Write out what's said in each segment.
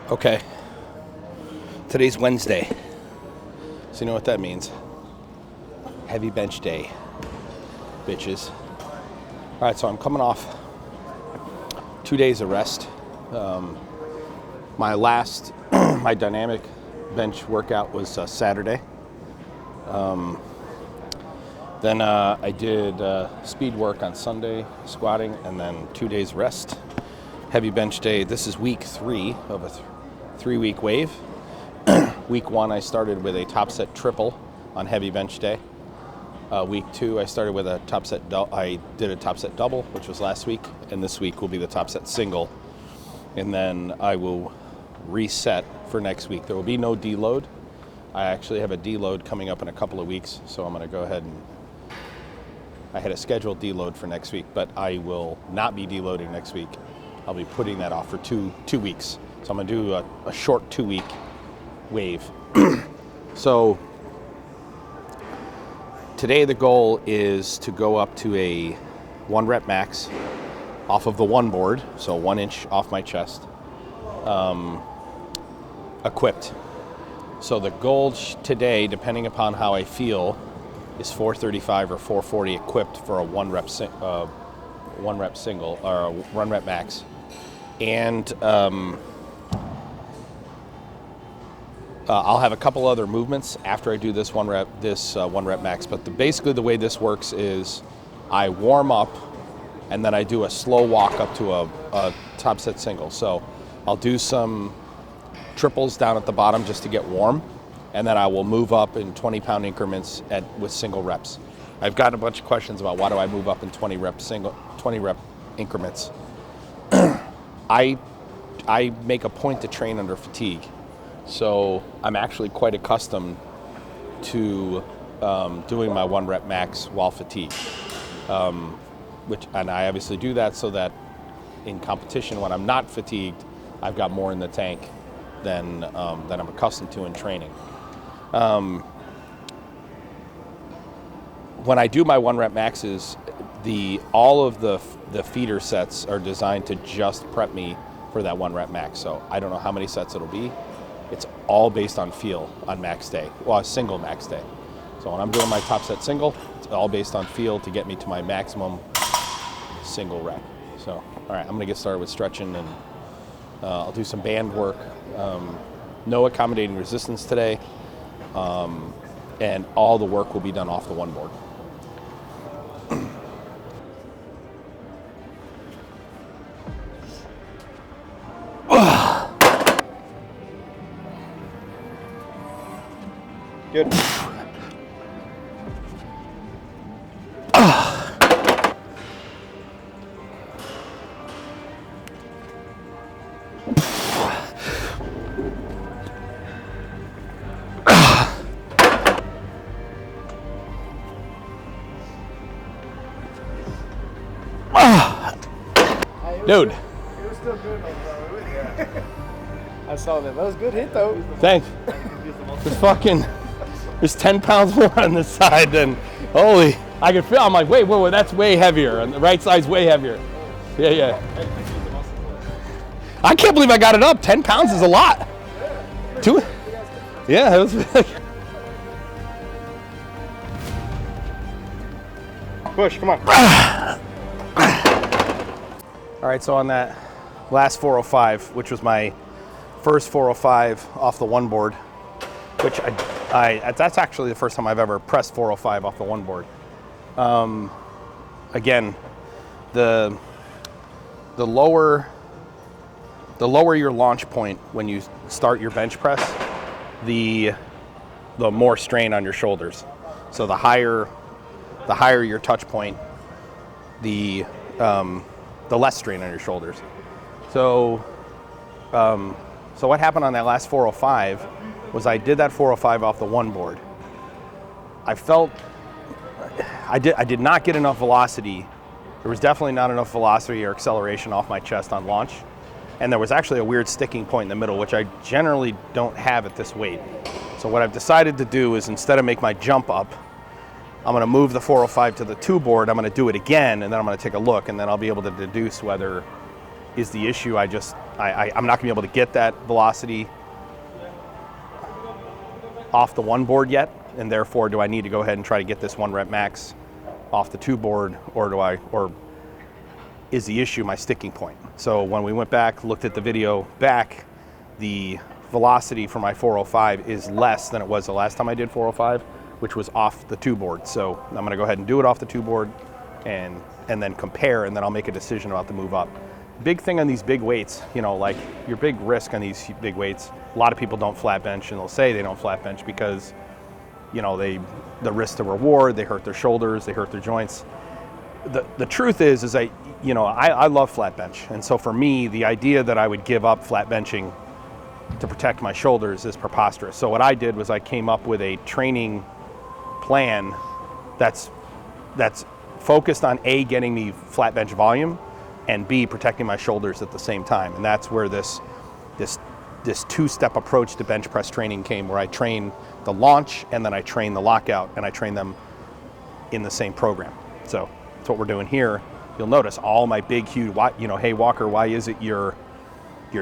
Okay, today's Wednesday, so you know what that means. Heavy bench day, bitches. All right, so I'm coming off 2 days of rest. My last, my dynamic bench workout was Saturday. Then I did speed work on Sunday, squatting, and then 2 days rest. Heavy bench day. This is week 3 of a 3-week wave. Week 1, I started with a top set triple on heavy bench day. Week 2, I started with a top set. I did a top set double, which was last week, and this week will be the top set single. And then I will reset for next week. There will be no deload. I actually have a deload coming up in a couple of weeks, so I'm going to go ahead and. I had a scheduled deload for next week, but I will not be deloading next week. I'll be putting that off for two weeks. So I'm going to do a short 2-week wave. So today the goal is to go up to a 1 rep max off of the one board, so 1 inch off my chest, equipped. So the goal today, depending upon how I feel, is 435 or 440 equipped for a 1 rep single or a 1 rep max. And I'll have a couple other movements after I do this 1 rep max. But basically the way this works is I warm up and then I do a slow walk up to a top set single. So I'll do some triples down at the bottom just to get warm, and then I will move up in 20-pound increments with single reps. I've gotten a bunch of questions about why do I move up in 20 rep increments. I make a point to train under fatigue, so I'm actually quite accustomed to doing my 1 rep max while fatigued. And I obviously do that so that in competition, when I'm not fatigued, I've got more in the tank than I'm accustomed to in training. When I do my 1 rep maxes, all of the feeder sets are designed to just prep me for that 1 rep max. So I don't know how many sets it'll be. It's all based on feel on max day, well, a single max day. So when I'm doing my top set single, it's all based on feel to get me to my maximum single rep. So, all right, I'm gonna get started with stretching, and I'll do some band work. No accommodating resistance today. And all the work will be done off the one board. Good. Dude. It was still good though, bro. I saw that. That was a good hit though. Thanks. There's 10 pounds more on this side than, holy, I can feel, I'm like, wait, that's way heavier. And the right side's way heavier. Yeah. I can't believe I got it up. 10 pounds is a lot. Yeah, it was big. Push, come on. All right, so on that last 405, which was my first 405 off the one board, which that's actually the first time I've ever pressed 405 off the one board. Again, the lower your launch point when you start your bench press, the more strain on your shoulders. So the higher your touch point, the less strain on your shoulders. So what happened on that last 405 was I did that 405 off the one board. I felt I did not get enough velocity. There was definitely not enough velocity or acceleration off my chest on launch. And there was actually a weird sticking point in the middle, which I generally don't have at this weight. So what I've decided to do is, instead of make my jump up, I'm going to move the 405 to the 2 board. I'm going to do it again, and then I'm going to take a look, and then I'll be able to deduce whether is the issue. I'm not gonna be able to get that velocity off the one board yet, and therefore do I need to go ahead and try to get this 1 rep max off the 2 board, or is the issue my sticking point? So when we went back, looked at the video back, the velocity for my 405 is less than it was the last time I did 405, which was off the 2 board. So I'm gonna go ahead and do it off the 2 board and then compare, and then I'll make a decision about the move up. Big thing on these big weights, you know, like your big risk on these big weights, a lot of people don't flat bench, and they'll say they don't flat bench because, you know, the risk to reward, they hurt their shoulders, they hurt their joints. The truth is I love flat bench. And so for me, the idea that I would give up flat benching to protect my shoulders is preposterous. So what I did was I came up with a training plan that's focused on A, getting me flat bench volume, and B, protecting my shoulders at the same time. And that's where this 2-step approach to bench press training came, where I train the launch and then I train the lockout, and I train them in the same program. So that's what we're doing here. You'll notice all my big, huge, hey Walker, why is it you're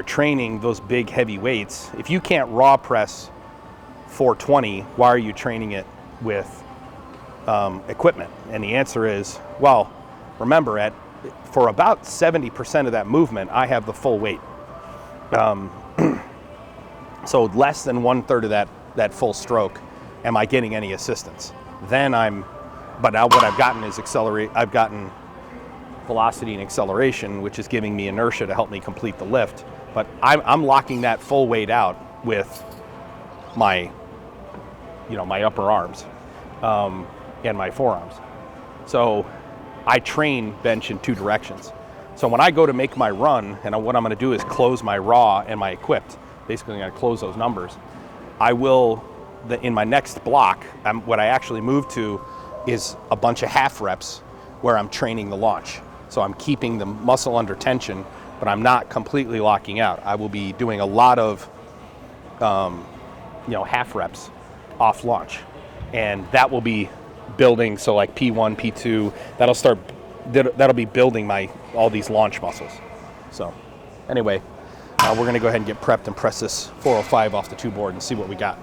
training those big heavy weights? If you can't raw press 420, why are you training it with equipment? And the answer is, well, remember, for about 70% of that movement, I have the full weight. So less than 1/3 of that full stroke am I getting any assistance. But now what I've gotten is I've gotten velocity and acceleration, which is giving me inertia to help me complete the lift. But I'm locking that full weight out with my upper arms and my forearms. So I train bench in 2 directions. So when I go to make my run, and what I'm gonna do is close my raw and my equipped, basically I'm gonna close those numbers, I will, in my next block, what I actually move to is a bunch of half reps where I'm training the launch. So I'm keeping the muscle under tension, but I'm not completely locking out. I will be doing a lot of half reps off launch, and that will be building. So like P1, P2, that'll be building all these launch muscles. So anyway, we're gonna go ahead and get prepped and press this 405 off the 2 board and see what we got.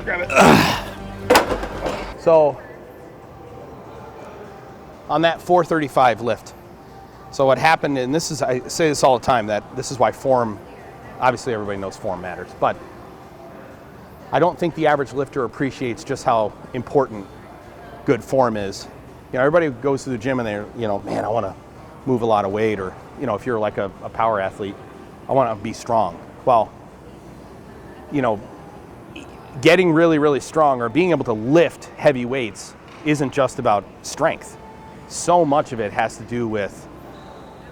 Grab it. So on that 435 lift, so what happened, and I say this all the time, that this is why form, obviously everybody knows form matters, but I don't think the average lifter appreciates just how important good form is. You know, everybody goes to the gym and they're, man, I want to move a lot of weight, or, if you're like a power athlete, I want to be strong. Well, getting really, really strong or being able to lift heavy weights isn't just about strength. So much of it has to do with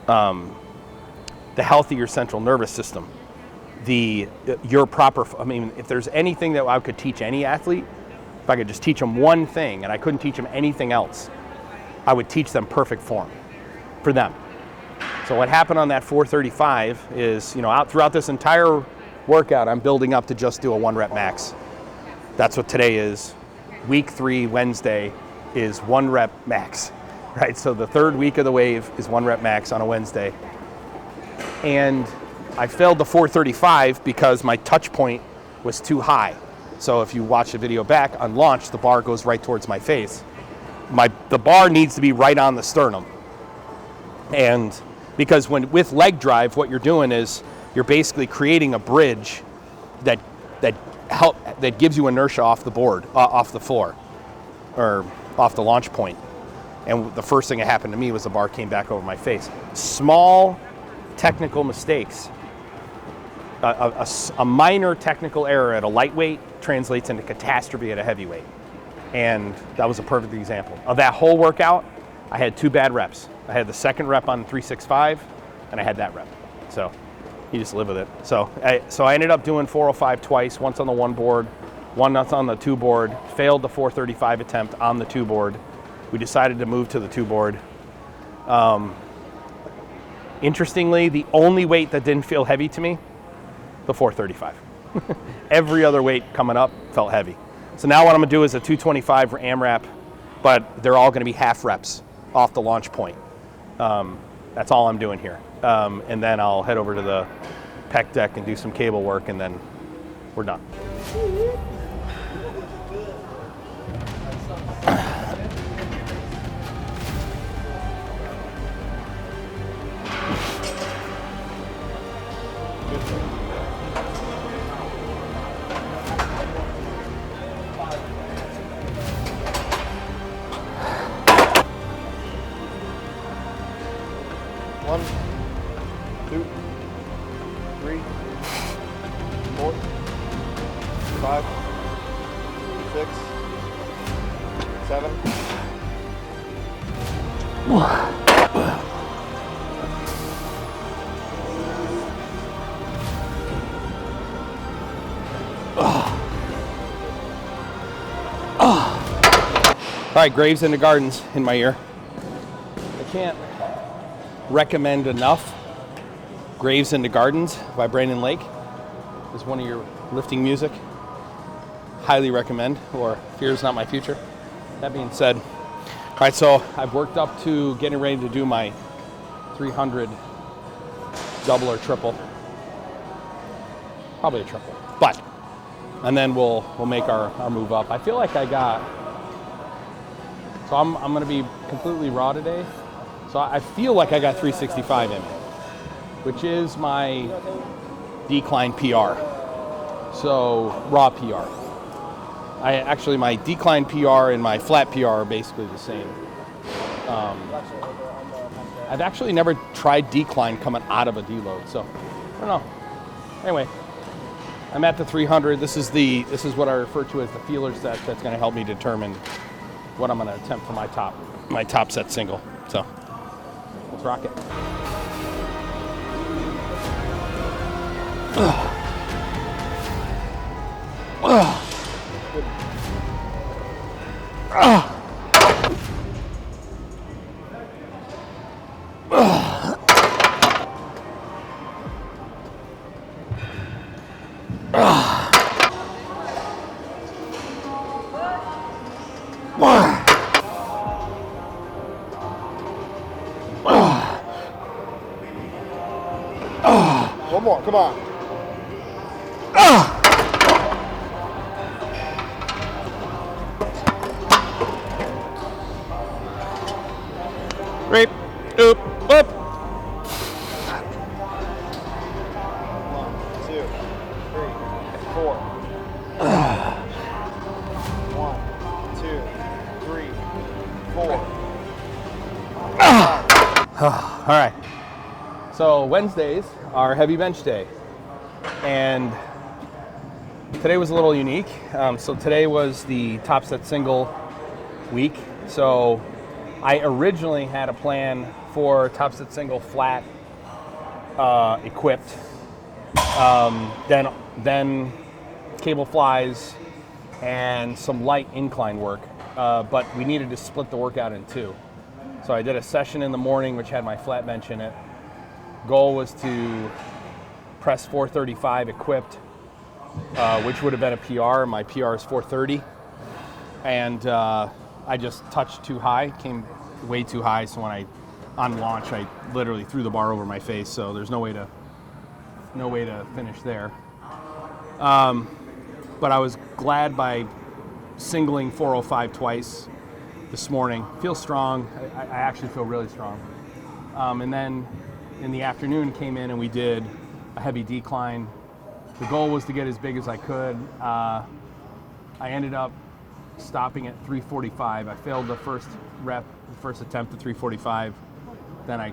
the health of your central nervous system. If there's anything that I could teach any athlete, if I could just teach them one thing and I couldn't teach them anything else, I would teach them perfect form for them. So what happened on that 435 is, out throughout this entire workout, I'm building up to just do a 1 rep max. That's what today is. Week 3, Wednesday, is 1 rep max, right? So the 3rd week of the wave is 1 rep max on a Wednesday. And I failed the 435 because my touch point was too high. So if you watch the video back, on launch, the bar goes right towards my face. The bar needs to be right on the sternum. And because with leg drive, what you're doing is you're basically creating a bridge that gives you inertia off the board, off the floor, or off the launch point. And the first thing that happened to me was the bar came back over my face. Small technical mistakes, a minor technical error at a lightweight translates into catastrophe at a heavyweight. And that was a perfect example. Of that whole workout, I had 2 bad reps. I had the 2nd rep on 365, and I had that rep. So you just live with it. So I ended up doing 405 twice, once on the 1 board, once on the 2 board, failed the 435 attempt on the 2 board. We decided to move to the 2 board. Interestingly, the only weight that didn't feel heavy to me, the 435. Every other weight coming up felt heavy. So now what I'm gonna do is a 225 for AMRAP, but they're all gonna be half reps off the launch point. That's all I'm doing here. And then I'll head over to the pec deck and do some cable work, and then we're done. One, two, three, 4, 5, 6, 7. All right, Graves into Gardens in my ear. I can't recommend enough Graves into Gardens by Brandon Lake. Is one of your lifting music. Highly recommend, or Fear's Not My Future. That being said, all right, so I've worked up to getting ready to do my 300 double or triple. Probably a triple, but, and then we'll make our move up. I feel like I got, so I'm gonna be completely raw today. So I feel like I got 365 in me, which is my decline PR. So raw PR. My decline PR and my flat PR are basically the same. I've actually never tried decline coming out of a deload, so I don't know. Anyway, I'm at the 300. This is what I refer to as the feeler set. That's going to help me determine what I'm going to attempt for my top set single. So let's rock it. One more, come on. Rape, oop, whoop. 1, 2, 3, 4. 1, 2, 3, 4. All right. So Wednesdays are heavy bench day, and today was a little unique. So today was the top set single week. So I originally had a plan for top set single flat equipped, then cable flies and some light incline work, but we needed to split the workout in two. So I did a session in the morning which had my flat bench in it. Goal was to press 435 equipped, which would have been a PR. My PR is 430, and I just touched too high, came way too high. So when on launch, I literally threw the bar over my face. So there's no way to finish there. But I was glad by singling 405 twice this morning. Feel strong. I actually feel really strong. And then in the afternoon came in and we did a heavy decline. The goal was to get as big as I could. I ended up stopping at 345. I failed the first attempt at 345. Then I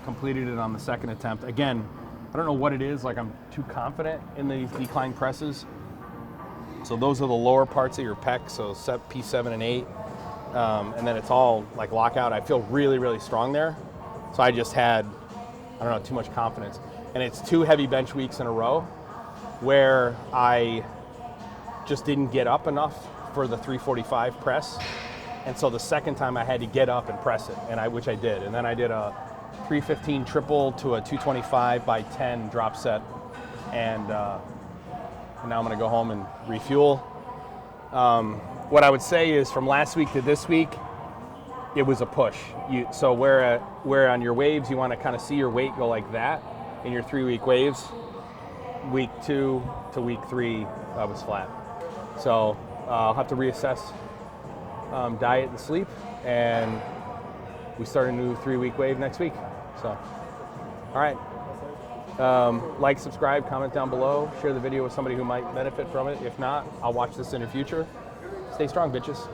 completed it on the second attempt. Again, I don't know what it is, like I'm too confident in these decline presses. So those are the lower parts of your pec, so P7 and 8. And then it's all like lockout. I feel really, really strong there. So I just had, I don't know, too much confidence. And it's 2 heavy bench weeks in a row where I just didn't get up enough for the 345 press. And so the second time I had to get up and press it, which I did. And then I did a 315 triple to a 225 by 10 drop set. And and now I'm gonna go home and refuel. What I would say is from last week to this week, it was a push. So where on your waves you want to kind of see your weight go like that in your 3-week waves, week 2 to week 3 I was flat. So I'll have to reassess diet and sleep, and we start a new 3-week wave next week. So, all right. Like, subscribe, comment down below, share the video with somebody who might benefit from it. If not, I'll watch this in the future. Stay strong, bitches.